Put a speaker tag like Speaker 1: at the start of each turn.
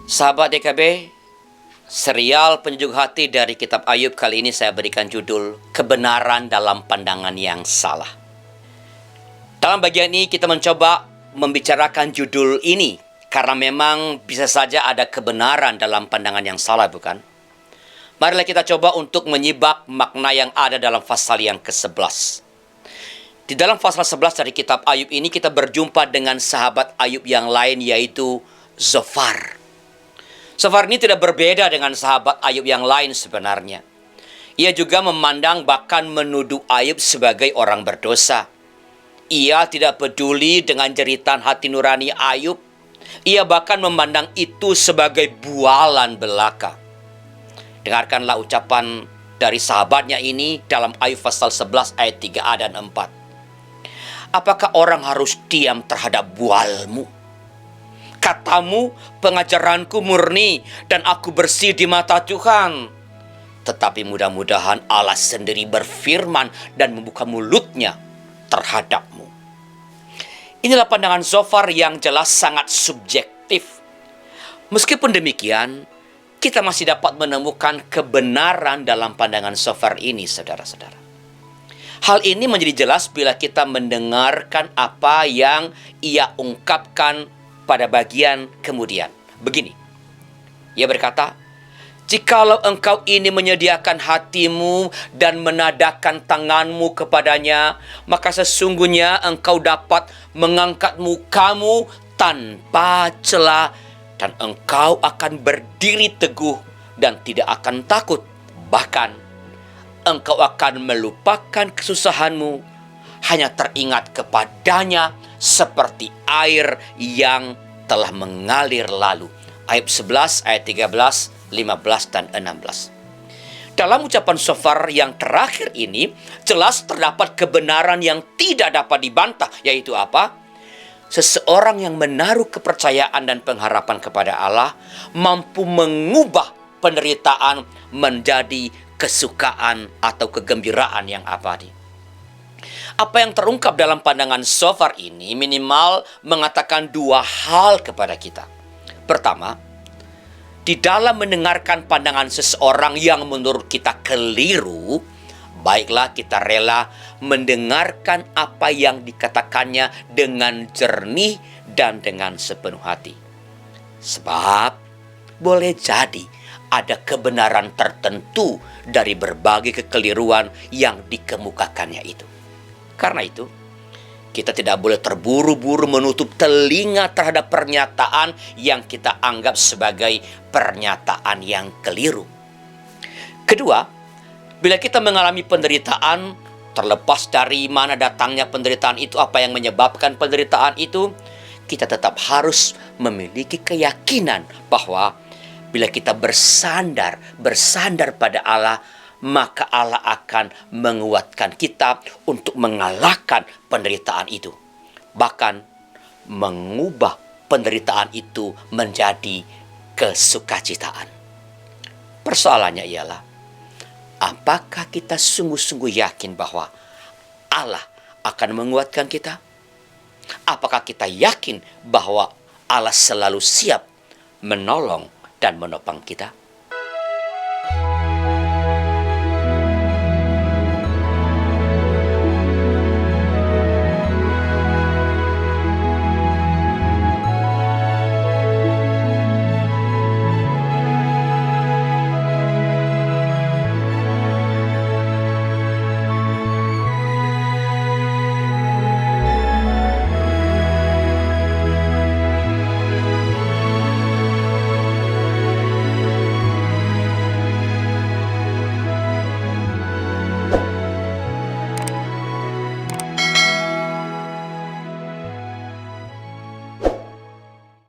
Speaker 1: Sahabat DKB, serial penyejuk hati dari kitab Ayub kali ini saya berikan judul Kebenaran dalam Pandangan yang Salah. Dalam bagian ini kita mencoba membicarakan judul ini karena memang bisa saja ada kebenaran dalam pandangan yang salah, bukan? Marilah kita coba untuk menyibak makna yang ada dalam pasal yang ke-11. Di dalam pasal 11 dari kitab Ayub ini kita berjumpa dengan sahabat Ayub yang lain, yaitu Zophar. Zophar ini tidak berbeda dengan sahabat Ayub yang lain sebenarnya. Ia juga memandang bahkan menuduh Ayub sebagai orang berdosa. Ia tidak peduli dengan jeritan hati nurani Ayub. Ia bahkan memandang itu sebagai bualan belaka. Dengarkanlah ucapan dari sahabatnya ini dalam Ayub pasal 11 ayat 3a dan 4. Apakah orang harus diam terhadap bualmu? Katamu, pengajaranku murni dan aku bersih di mata Tuhan. Tetapi mudah-mudahan Allah sendiri berfirman dan membuka mulutnya terhadapmu. Inilah pandangan Zophar yang jelas sangat subjektif. Meskipun demikian, kita masih dapat menemukan kebenaran dalam pandangan Zophar ini, saudara-saudara. Hal ini menjadi jelas bila kita mendengarkan apa yang ia ungkapkan pada bagian kemudian. Begini, ia berkata, "Jikalau engkau ini menyediakan hatimu dan menadahkan tanganmu kepadanya, maka sesungguhnya engkau dapat mengangkat mukamu tanpa celah, dan engkau akan berdiri teguh dan tidak akan takut. Bahkan engkau akan melupakan kesusahanmu, hanya teringat kepadanya seperti air yang telah mengalir lalu." Ayub 11 ayat 13, 15 dan 16. Dalam ucapan Zophar yang terakhir ini jelas terdapat kebenaran yang tidak dapat dibantah, yaitu apa? Seseorang yang menaruh kepercayaan dan pengharapan kepada Allah mampu mengubah penderitaan menjadi kesukaan atau kegembiraan yang abadi. Apa yang terungkap dalam pandangan Zophar ini minimal mengatakan dua hal kepada kita. Pertama, di dalam mendengarkan pandangan seseorang yang menurut kita keliru, baiklah kita rela mendengarkan apa yang dikatakannya dengan jernih dan dengan sepenuh hati. Sebab boleh jadi ada kebenaran tertentu dari berbagai kekeliruan yang dikemukakannya itu. Karena itu, kita tidak boleh terburu-buru menutup telinga terhadap pernyataan yang kita anggap sebagai pernyataan yang keliru. Kedua, bila kita mengalami penderitaan, terlepas dari mana datangnya penderitaan itu, apa yang menyebabkan penderitaan itu, kita tetap harus memiliki keyakinan bahwa bila kita bersandar pada Allah, maka Allah akan menguatkan kita untuk mengalahkan penderitaan itu. Bahkan mengubah penderitaan itu menjadi kesukacitaan. Persoalannya ialah, apakah kita sungguh-sungguh yakin bahwa Allah akan menguatkan kita? Apakah kita yakin bahwa Allah selalu siap menolong dan menopang kita?